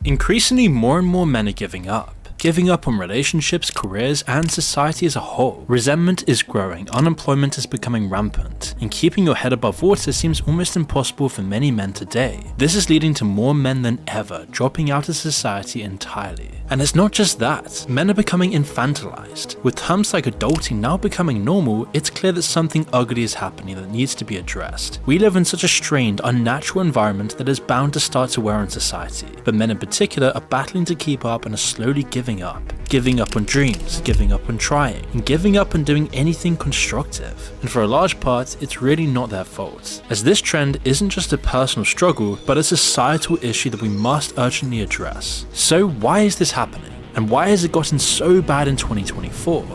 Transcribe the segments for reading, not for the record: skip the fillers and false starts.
Increasingly, more and more men are giving up. Giving up on relationships, careers, and society as a whole. Resentment is growing, unemployment is becoming rampant, and keeping your head above water seems almost impossible for many men today. This is leading to more men than ever dropping out of society entirely. And it's not just that, men are becoming infantilized. With terms like adulting now becoming normal, it's clear that something ugly is happening that needs to be addressed. We live in such a strained, unnatural environment that is bound to start to wear on society, but men in particular are battling to keep up and are slowly giving up. Giving up on dreams, giving up on trying, and giving up on doing anything constructive. And for a large part, it's really not their fault, as this trend isn't just a personal struggle, but a societal issue that we must urgently address. So why is this happening? And why has it gotten so bad in 2024?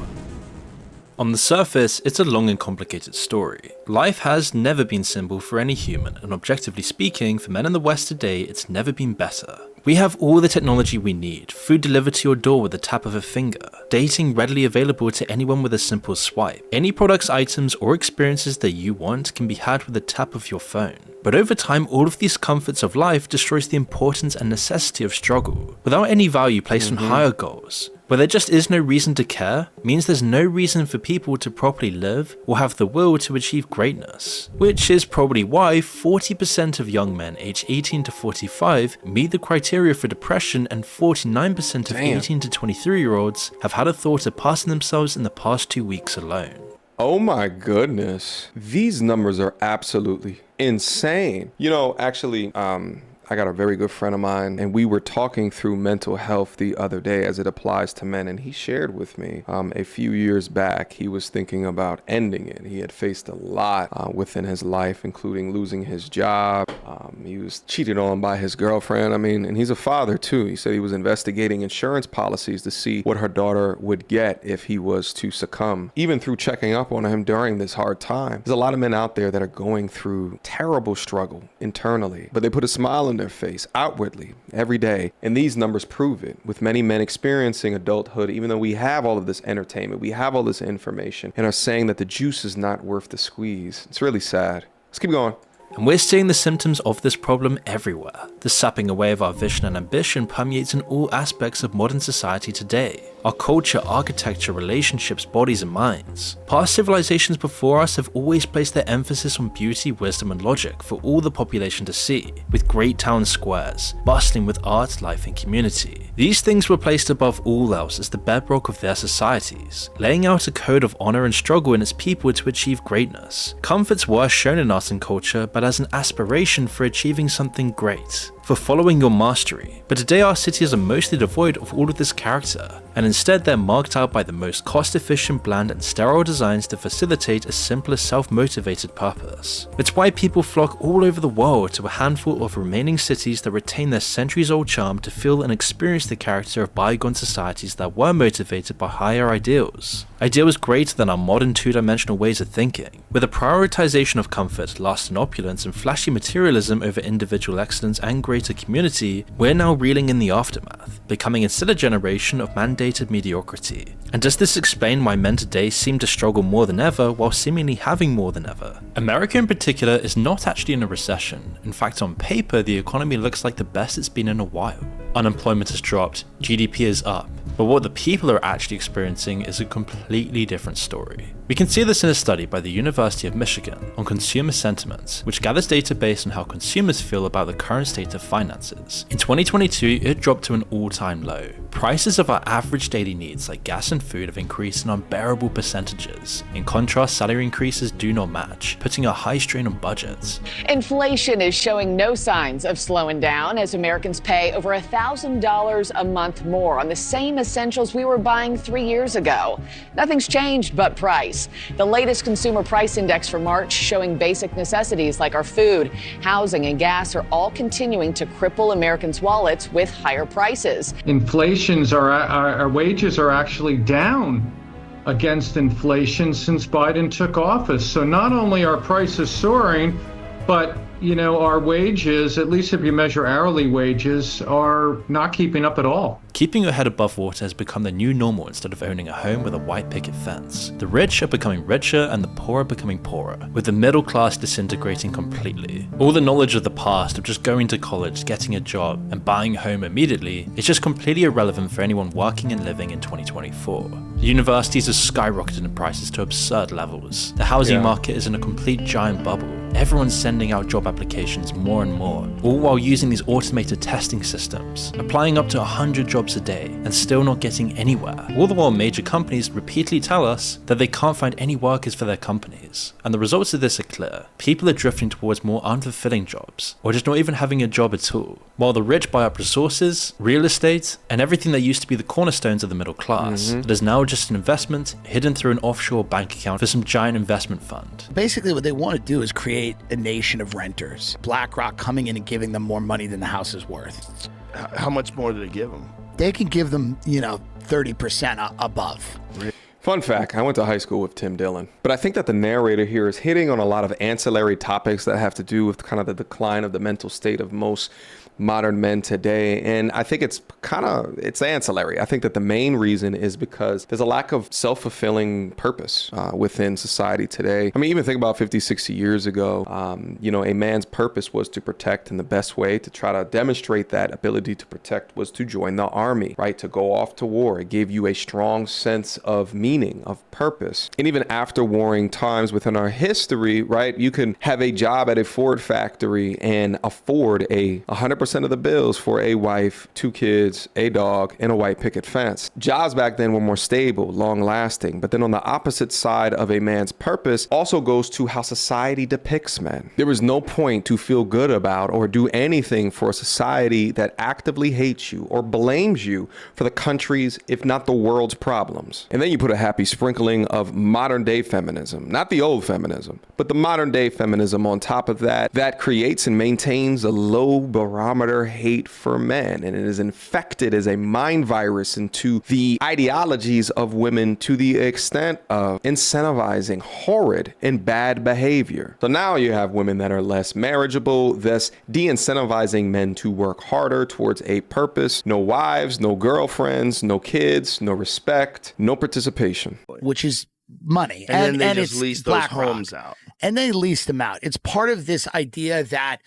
On the surface, it's a long and complicated story. Life has never been simple for any human, and objectively speaking, for men in the West today, it's never been better. We have all the technology we need, food delivered to your door with the tap of a finger, dating readily available to anyone with a simple swipe. Any products, items, or experiences that you want can be had with the tap of your phone. But over time, all of these comforts of life destroys the importance and necessity of struggle, without any value placed on higher goals. Where there just is no reason to care, means there's no reason for people to properly live or have the will to achieve greatness. Which is probably why 40% of young men aged 18 to 45 meet the criteria for depression, and 49% of 18 to 23-year-olds have had a thought of passing themselves in the past 2 weeks alone. Oh my goodness. These numbers are absolutely insane. You know, actually, I got a very good friend of mine, and we were talking through mental health the other day as it applies to men, and he shared with me a few years back he was thinking about ending it. He had faced a lot within his life, including losing his job. He was cheated on by his girlfriend. I mean, and he's a father too. He said he was investigating insurance policies to see what her daughter would get if he was to succumb, even through checking up on him during this hard time. There's a lot of men out there that are going through terrible struggle internally, but they put a smile on their face outwardly every day, and these numbers prove it, with many men experiencing adulthood even though we have all of this entertainment, we have all this information, and are saying that the juice is not worth the squeeze. It's really sad. Let's keep going. And we're seeing the symptoms of this problem everywhere. The sapping away of our vision and ambition permeates in all aspects of modern society today. Our culture, architecture, relationships, bodies and minds. Past civilizations before us have always placed their emphasis on beauty, wisdom and logic for all the population to see, with great town squares, bustling with art, life and community. These things were placed above all else as the bedrock of their societies, laying out a code of honor and struggle in its people to achieve greatness. Comforts were shown in art and culture, but as an aspiration for achieving something great, for following your mastery. But today our cities are mostly devoid of all of this character, and instead they're marked out by the most cost-efficient, bland and sterile designs to facilitate a simpler self-motivated purpose. It's why people flock all over the world to a handful of remaining cities that retain their centuries-old charm to feel and experience the character of bygone societies that were motivated by higher ideals. Ideals greater than our modern two-dimensional ways of thinking. With a prioritization of comfort, lust and opulence and flashy materialism over individual excellence and greater community, we're now reeling in the aftermath, becoming instead a generation of mandated mediocrity. And does this explain why men today seem to struggle more than ever while seemingly having more than ever? America in particular is not actually in a recession. In fact, on paper, the economy looks like the best it's been in a while. Unemployment has dropped, GDP is up, but what the people are actually experiencing is a completely different story. We can see this in a study by the University of Michigan on consumer sentiment, which gathers data based on how consumers feel about the current state of finances. In 2022, it dropped to an all-time low. Prices of our average daily needs like gas and food have increased in unbearable percentages. In contrast, salary increases do not match, putting a high strain on budgets. Inflation is showing no signs of slowing down as Americans pay over $1,000 a month more on the same essentials we were buying 3 years ago. Nothing's changed but price. The latest consumer price index for March showing basic necessities like our food, housing, and gas are all continuing to cripple Americans' wallets with higher prices. Our wages are actually down against inflation since Biden took office. So not only are prices soaring, but our wages, at least if you measure hourly wages, are not keeping up at all. Keeping your head above water has become the new normal instead of owning a home with a white picket fence. The rich are becoming richer and the poor are becoming poorer, with the middle class disintegrating completely. All the knowledge of the past of just going to college, getting a job, and buying a home immediately is just completely irrelevant for anyone working and living in 2024. The universities have skyrocketed in prices to absurd levels. The housing market is in a complete giant bubble. Everyone's sending out job applications more and more, all while using these automated testing systems, applying up to 100 jobs a day and still not getting anywhere. All the while major companies repeatedly tell us that they can't find any workers for their companies. And the results of this are clear. People are drifting towards more unfulfilling jobs, or just not even having a job at all, while the rich buy up resources, real estate, and everything that used to be the cornerstones of the middle class. It is now just an investment hidden through an offshore bank account for some giant investment fund. Basically, what they want to do is create a nation of renters. BlackRock coming in and giving them more money than the house is worth. How much more do they give them? They can give them, 30% above. Fun fact, I went to high school with Tim Dillon, but I think that the narrator here is hitting on a lot of ancillary topics that have to do with kind of the decline of the mental state of most modern men today. And I think it's ancillary. I think that the main reason is because there's a lack of self-fulfilling purpose within society today. I mean, even think about 50, 60 years ago, a man's purpose was to protect, and the best way to try to demonstrate that ability to protect was to join the army, right? To go off to war. It gave you a strong sense of meaning, of purpose. And even after warring times within our history, right? You can have a job at a Ford factory and afford 100% of the bills for a wife, 2 kids, a dog, and a white picket fence. Jobs back then were more stable, long lasting. But then on the opposite side of a man's purpose also goes to how society depicts men. There is no point to feel good about or do anything for a society that actively hates you or blames you for the country's, if not the world's, problems. And then you put a happy sprinkling of modern day feminism, not the old feminism, but the modern day feminism on top of that creates and maintains a low barometer hate for men, and it is infected as a mind virus into the ideologies of women to the extent of incentivizing horrid and bad behavior. So now you have women that are less marriageable, thus de-incentivizing men to work harder towards a purpose. No wives, no girlfriends, no kids, no respect, no participation. Which is money. And then they just it's lease those BlackRock. homes out. And they lease them out. It's part of this idea that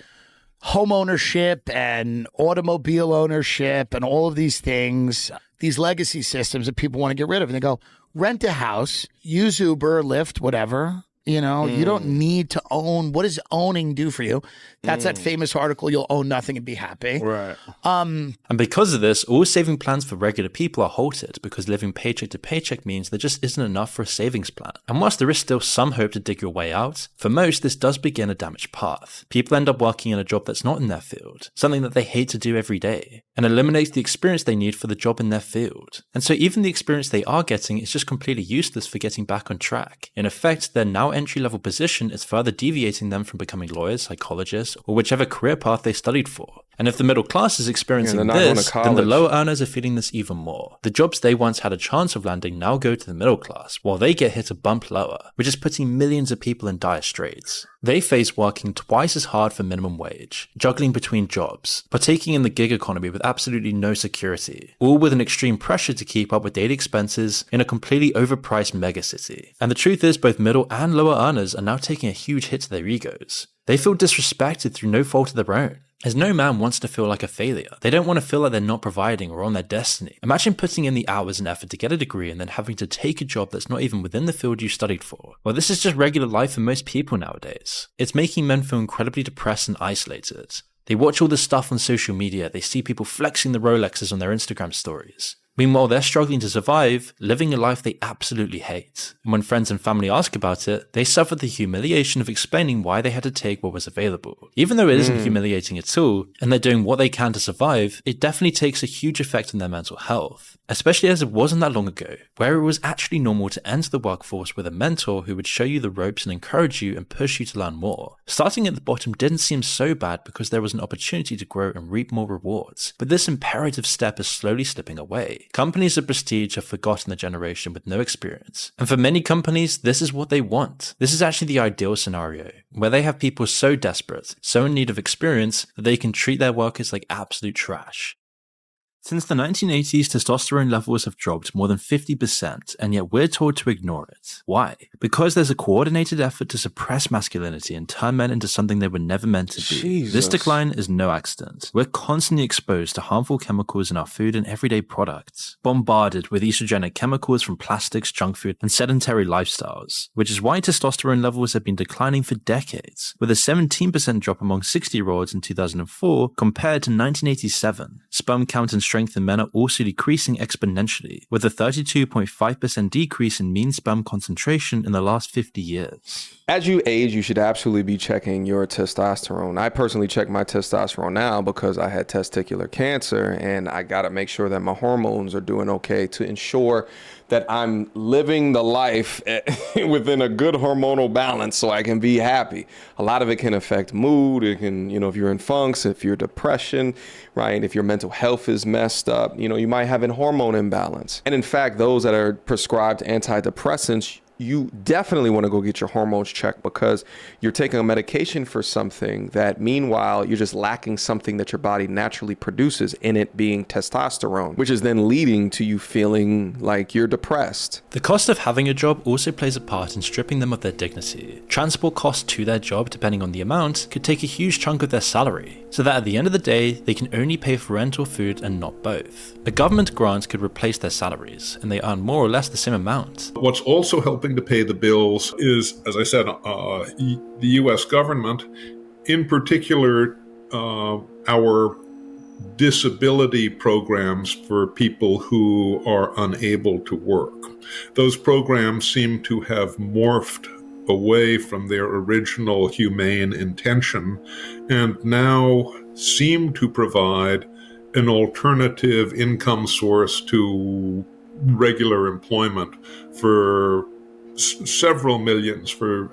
home ownership and automobile ownership and all of these things, these legacy systems that people want to get rid of. And they go, rent a house, use Uber, Lyft, whatever. You don't need to own. What does owning do for you? That's that famous article, you'll own nothing and be happy. Right. And because of this, all saving plans for regular people are halted because living paycheck to paycheck means there just isn't enough for a savings plan. And whilst there is still some hope to dig your way out, for most this does begin a damaged path. People end up working in a job that's not in their field, something that they hate to do every day, and eliminates the experience they need for the job in their field. And so even the experience they are getting is just completely useless for getting back on track. In effect, their now entry-level position is further deviating them from becoming lawyers, psychologists, or whichever career path they studied for. And if the middle class is experiencing this, then the lower earners are feeling this even more. The jobs they once had a chance of landing now go to the middle class, while they get hit a bump lower, which is putting millions of people in dire straits. They face working twice as hard for minimum wage, juggling between jobs, partaking in the gig economy with absolutely no security, all with an extreme pressure to keep up with daily expenses in a completely overpriced megacity. And the truth is, both middle and lower earners are now taking a huge hit to their egos. They feel disrespected through no fault of their own. As no man wants to feel like a failure. They don't want to feel like they're not providing or on their destiny. Imagine putting in the hours and effort to get a degree and then having to take a job that's not even within the field you studied for. Well, this is just regular life for most people nowadays. It's making men feel incredibly depressed and isolated. They watch all this stuff on social media. They see people flexing the Rolexes on their Instagram stories. Meanwhile, they're struggling to survive, living a life they absolutely hate. And when friends and family ask about it, they suffer the humiliation of explaining why they had to take what was available. Even though it isn't humiliating at all, and they're doing what they can to survive, it definitely takes a huge effect on their mental health. Especially as it wasn't that long ago, where it was actually normal to enter the workforce with a mentor who would show you the ropes and encourage you and push you to learn more. Starting at the bottom didn't seem so bad because there was an opportunity to grow and reap more rewards, but this imperative step is slowly slipping away. today. Companies of prestige have forgotten the generation with no experience. And for many companies, this is what they want. This is actually the ideal scenario, where they have people so desperate, so in need of experience, that they can treat their workers like absolute trash. Since the 1980s, testosterone levels have dropped more than 50%, and yet we're told to ignore it. Why? Because there's a coordinated effort to suppress masculinity and turn men into something they were never meant to be. Jesus. This decline is no accident. We're constantly exposed to harmful chemicals in our food and everyday products, bombarded with estrogenic chemicals from plastics, junk food, and sedentary lifestyles, which is why testosterone levels have been declining for decades, with a 17% drop among 60-year-olds in 2004 compared to 1987. Sperm count and strength in men are also decreasing exponentially, with a 32.5% decrease in mean sperm concentration in the last 50 years. As you age, you should absolutely be checking your testosterone. I personally check my testosterone now because I had testicular cancer, and I got to make sure that my hormones are doing okay to ensure that I'm living the life within a good hormonal balance so I can be happy. A lot of it can affect mood. It can, if you're in funks, if you're depression, right? If your mental health is messed up, you might have a hormone imbalance. And in fact, those that are prescribed antidepressants, you definitely want to go get your hormones checked because you're taking a medication for something that meanwhile you're just lacking something that your body naturally produces, in it being testosterone, which is then leading to you feeling like you're depressed. The cost of having a job also plays a part in stripping them of their dignity. Transport costs to their job, depending on the amount, could take a huge chunk of their salary, so that at the end of the day, they can only pay for rent or food and not both. A government grant could replace their salaries, and they earn more or less the same amount. What's also helping to pay the bills is, as I said, the U.S. government, in particular, our disability programs for people who are unable to work. Those programs seem to have morphed away from their original humane intention and now seem to provide an alternative income source to regular employment for several millions, for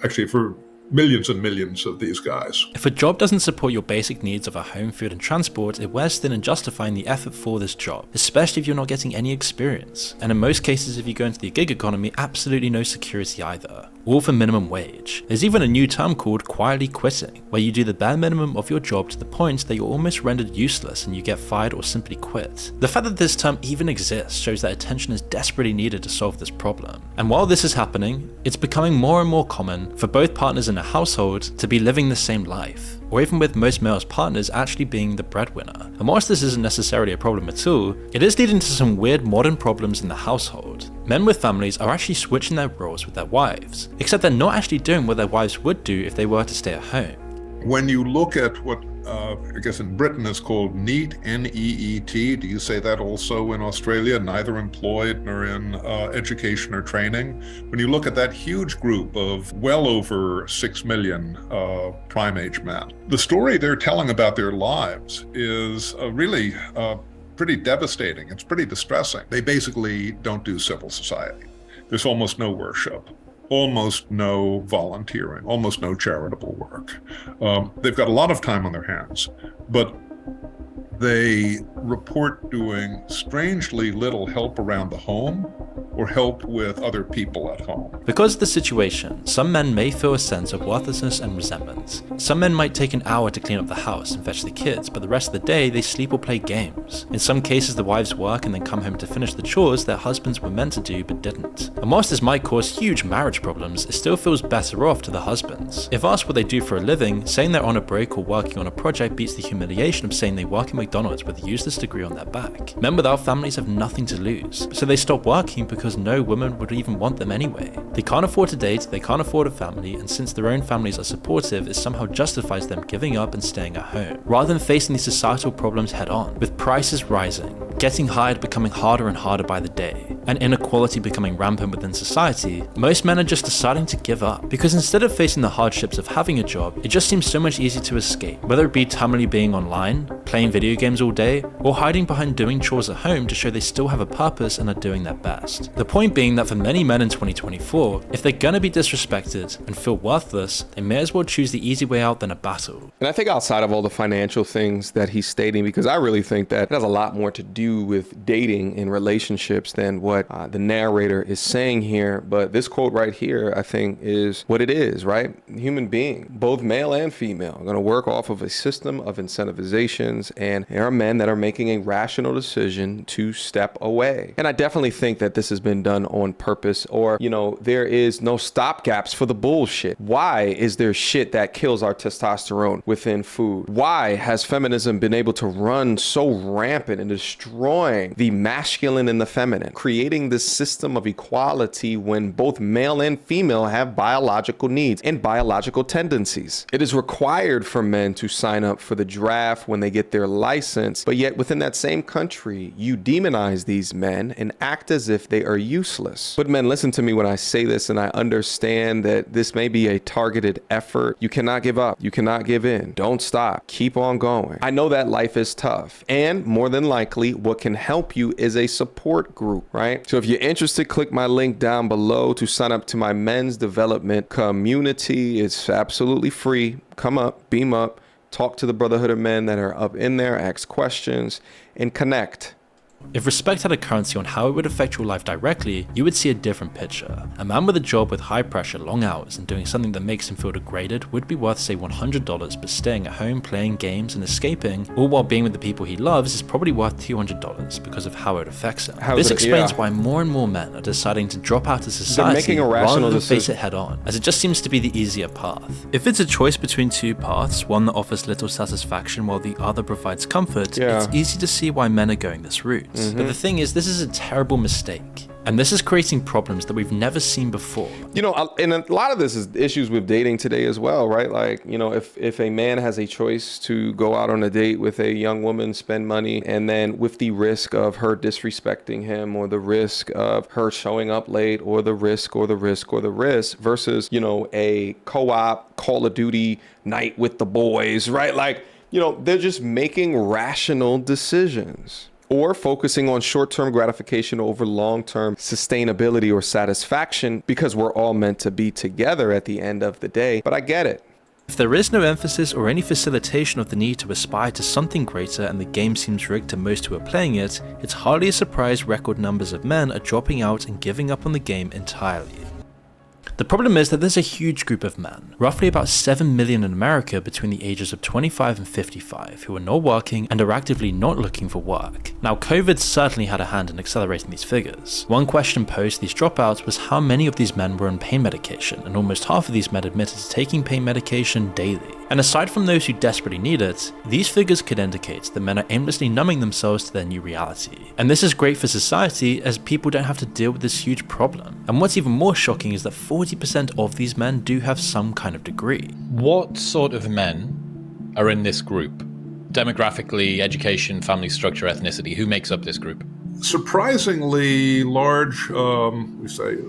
millions and millions of these guys. If a job doesn't support your basic needs of a home, food, and transport, it wears thin in justifying the effort for this job, especially if you're not getting any experience. And in most cases, if you go into the gig economy, absolutely no security either. All for minimum wage. There's even a new term called quietly quitting, where you do the bare minimum of your job to the point that you're almost rendered useless and you get fired or simply quit. The fact that this term even exists shows that attention is desperately needed to solve this problem. And while this is happening, it's becoming more and more common for both partners in a household to be living the same life, or even with most males' partners actually being the breadwinner. And whilst this isn't necessarily a problem at all, it is leading to some weird modern problems in the household. Men with families are actually switching their roles with their wives, except they're not actually doing what their wives would do if they were to stay at home. When you look at what I guess in Britain is called NEET, N-E-E-T, do you say that also in Australia, neither employed nor in education or training? When you look at that huge group of well over 6 million prime age men, the story they're telling about their lives is really pretty devastating. It's pretty distressing. They basically don't do civil society. There's almost no worship, almost no volunteering, almost no charitable work. They've got a lot of time on their hands, but they report doing strangely little help around the home or help with other people at home. Because of the situation, some men may feel a sense of worthlessness and resentment. Some men might take an hour to clean up the house and fetch the kids, but the rest of the day they sleep or play games. In some cases, the wives work and then come home to finish the chores their husbands were meant to do but didn't. And whilst this might cause huge marriage problems, it still feels better off to the husbands. If asked what they do for a living, saying they're on a break or working on a project beats the humiliation of saying they work at McDonald's with a useless degree on their back. Men without families have nothing to lose, so they stop working because no woman would even want them anyway. They can't afford to date, they can't afford a family, and since their own families are supportive, it somehow justifies them giving up and staying at home, rather than facing these societal problems head on, with prices rising, getting hired becoming harder and harder by the day, and inequality becoming rampant within society, most men are just deciding to give up. Because instead of facing the hardships of having a job, it just seems so much easier to escape, whether it be terminally being online, playing video games all day, or hiding behind doing chores at home to show they still have a purpose and are doing their best. The point being that for many men in 2024, if they're gonna be disrespected and feel worthless, they may as well choose the easy way out than a battle. And I think outside of all the financial things that he's stating, because I really think that it has a lot more to do with dating and relationships than what the narrator is saying here. But this quote right here, I think, is what it is, right? Human being, both male and female, are going to work off of a system of incentivizations, and there are men that are making a rational decision to step away. And I definitely think that this has been done on purpose, or, you know, there is no stopgaps for the bullshit. Why is there shit that kills our testosterone within food? Why has feminism been able to run so rampant in destroying the masculine and the feminine, creating this system of equality when both male and female have biological needs and biological tendencies? It is required for men to sign up for the draft when they get their license, but yet within that same country, you demonize these men and act as if they are useless. But men, listen to me when I say this, and I understand that this may be a targeted effort. You cannot give up. You cannot give in. Don't stop. Keep on going. I know that life is tough, and more than likely, what can help you is a support group, right? So if you're interested, click my link down below to sign up to my men's development community. It's absolutely free. Come up, beam up, talk to the brotherhood of men that are up in there, ask questions, and connect. If respect had a currency on how it would affect your life directly, you would see a different picture. A man with a job with high pressure, long hours, and doing something that makes him feel degraded would be worth, say, $100, but staying at home, playing games, and escaping, all while being with the people he loves, is probably worth $200 because of how it affects him. This explains why more and more men are deciding to drop out of society rather than face it head on, as it just seems to be the easier path. If it's a choice between two paths, one that offers little satisfaction while the other provides comfort, it's easy to see why men are going this route. But the thing is, this is a terrible mistake. And this is creating problems that we've never seen before. You know, and a lot of this is issues with dating today as well, right? Like, you know, if a man has a choice to go out on a date with a young woman, spend money, and then with the risk of her disrespecting him, or the risk of her showing up late, or the risk versus, you know, a co-op Call of Duty night with the boys, right? Like, you know, they're just making rational decisions, or focusing on short-term gratification over long-term sustainability or satisfaction, because we're all meant to be together at the end of the day. But I get it. If there is no emphasis or any facilitation of the need to aspire to something greater, and the game seems rigged to most who are playing it, it's hardly a surprise record numbers of men are dropping out and giving up on the game entirely. The problem is that there's a huge group of men, roughly about 7 million in America between the ages of 25 and 55, who are not working and are actively not looking for work. Now, COVID certainly had a hand in accelerating these figures. One question posed to these dropouts was how many of these men were on pain medication, and almost half of these men admitted to taking pain medication daily. And aside from those who desperately need it, these figures could indicate that men are aimlessly numbing themselves to their new reality. And this is great for society, as people don't have to deal with this huge problem. And what's even more shocking is that 40% of these men do have some kind of degree. What sort of men are in this group? Demographically, education, family structure, ethnicity, who makes up this group? Surprisingly large,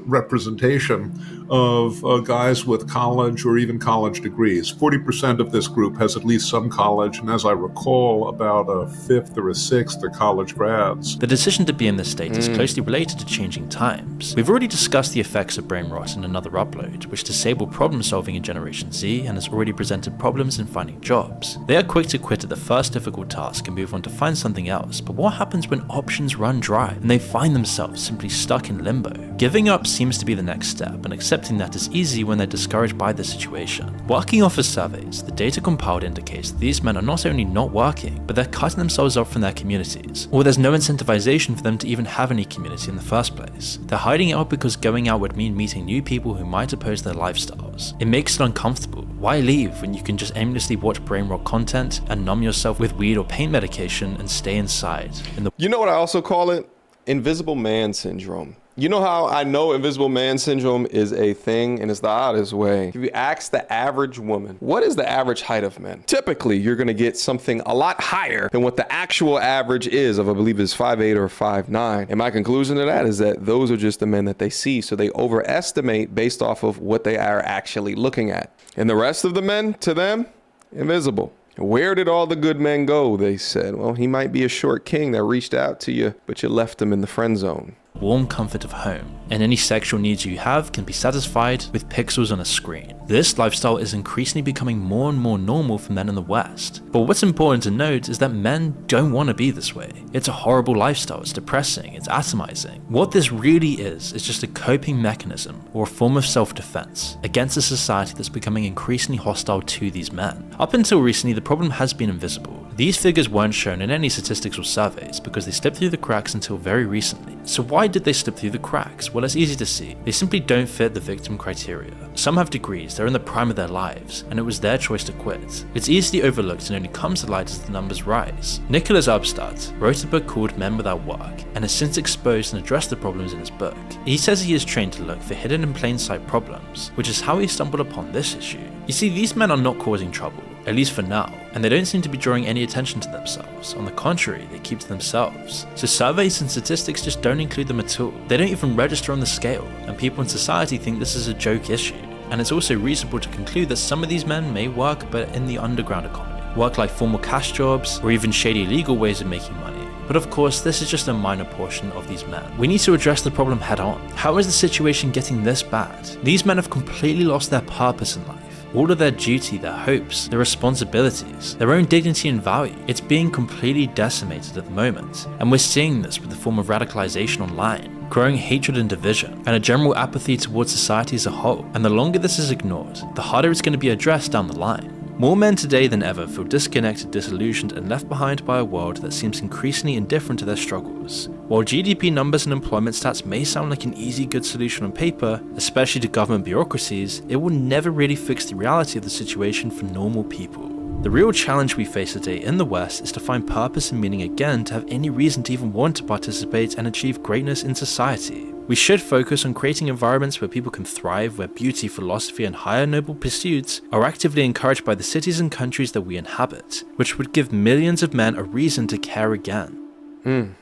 representation of guys with college or even college degrees. 40% of this group has at least some college, and as I recall, about a fifth or a sixth are college grads. The decision to be in this state is closely related to changing times. We've already discussed the effects of brain rot in another upload, which disabled problem solving in Generation Z and has already presented problems in finding jobs. They are quick to quit at the first difficult task and move on to find something else, but what happens when options run dry and they find themselves simply stuck in limbo? Giving up seems to be the next step, and accepting that is easy when they're discouraged by the situation. Working off of surveys, the data compiled indicates that these men are not only not working, but they're cutting themselves off from their communities, or there's no incentivization for them to even have any community in the first place. They're hiding out because going out would mean meeting new people who might oppose their lifestyles. It makes it uncomfortable. Why leave when you can just aimlessly watch brain rot content and numb yourself with weed or pain medication and stay inside? You know what I also call it? Invisible man syndrome. You know how I know invisible man syndrome is a thing, and it's the oddest way. If you ask the average woman, what is the average height of men? Typically, you're going to get something a lot higher than what the actual average is of, I believe it's 5'8" or 5'9". And my conclusion to that is that those are just the men that they see. So they overestimate based off of what they are actually looking at. And the rest of the men, to them, invisible. Where did all the good men go? They said, well, he might be a short king that reached out to you, but you left him in the friend zone. Warm comfort of home, and any sexual needs you have can be satisfied with pixels on a screen. This lifestyle is increasingly becoming more and more normal for men in the West. But what's important to note is that men don't want to be this way. It's a horrible lifestyle, it's depressing, it's atomizing. What this really is just a coping mechanism or a form of self-defense against a society that's becoming increasingly hostile to these men. Up until recently, the problem has been invisible. These figures weren't shown in any statistics or surveys because they slipped through the cracks until very recently. So why did they slip through the cracks? Well, it's easy to see. They simply don't fit the victim criteria. Some have degrees, they're in the prime of their lives, and it was their choice to quit. It's easily overlooked and only comes to light as the numbers rise. Nicholas Upstart wrote a book called Men Without Work, and has since exposed and addressed the problems in his book. He says he is trained to look for hidden in plain sight problems, which is how he stumbled upon this issue. You see, these men are not causing trouble, at least for now, and they don't seem to be drawing any attention to themselves. On the contrary, they keep to themselves. So surveys and statistics just don't include them at all. They don't even register on the scale, and people in society think this is a joke issue. And it's also reasonable to conclude that some of these men may work, but in the underground economy, work like formal cash jobs, or even shady legal ways of making money. But of course, this is just a minor portion of these men. We need to address the problem head on. How is the situation getting this bad? These men have completely lost their purpose in life. All of their duty, their hopes, their responsibilities, their own dignity and value. It's being completely decimated at the moment. And we're seeing this with the form of radicalization online, growing hatred and division, and a general apathy towards society as a whole. And the longer this is ignored, the harder it's going to be addressed down the line. More men today than ever feel disconnected, disillusioned, and left behind by a world that seems increasingly indifferent to their struggles. While GDP numbers and employment stats may sound like an easy good solution on paper, especially to government bureaucracies, it will never really fix the reality of the situation for normal people. The real challenge we face today in the West is to find purpose and meaning again, to have any reason to even want to participate and achieve greatness in society. We should focus on creating environments where people can thrive, where beauty, philosophy, and higher noble pursuits are actively encouraged by the cities and countries that we inhabit, which would give millions of men a reason to care again.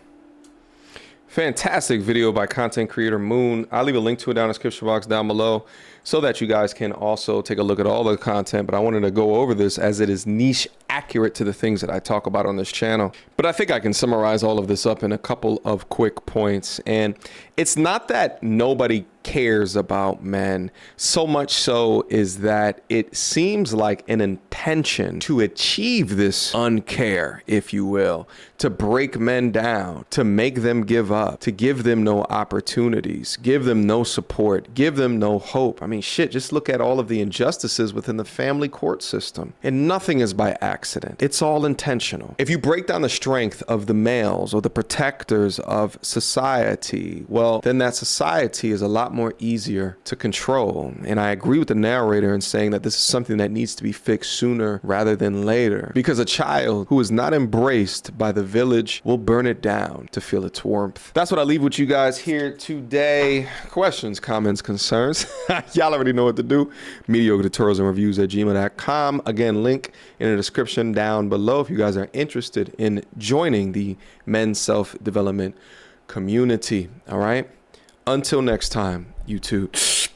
Fantastic video by content creator Moon. I'll leave a link to it down in the description box down below so that you guys can also take a look at all the content. But I wanted to go over this as it is niche accurate to the things that I talk about on this channel. But I think I can summarize all of this up in a couple of quick points. And it's not that nobody cares about men, so much so is that it seems like an intention to achieve this uncare, if you will, to break men down, to make them give up, to give them no opportunities, give them no support, give them no hope. I mean, shit, just look at all of the injustices within the family court system. And nothing is by accident. It's all intentional. If you break down the strength of the males or the protectors of society, well, then that society is a lot more easier to control. And I agree with the narrator in saying that this is something that needs to be fixed sooner rather than later, because a child who is not embraced by the village will burn it down to feel its warmth. That's what I leave with you guys here today. Questions, comments, concerns? Y'all already know what to do. Mediocre tutorials and reviews at gmail.com. Again, link in the description down below if you guys are interested in joining the men's self-development community. All right. Until next time, YouTube.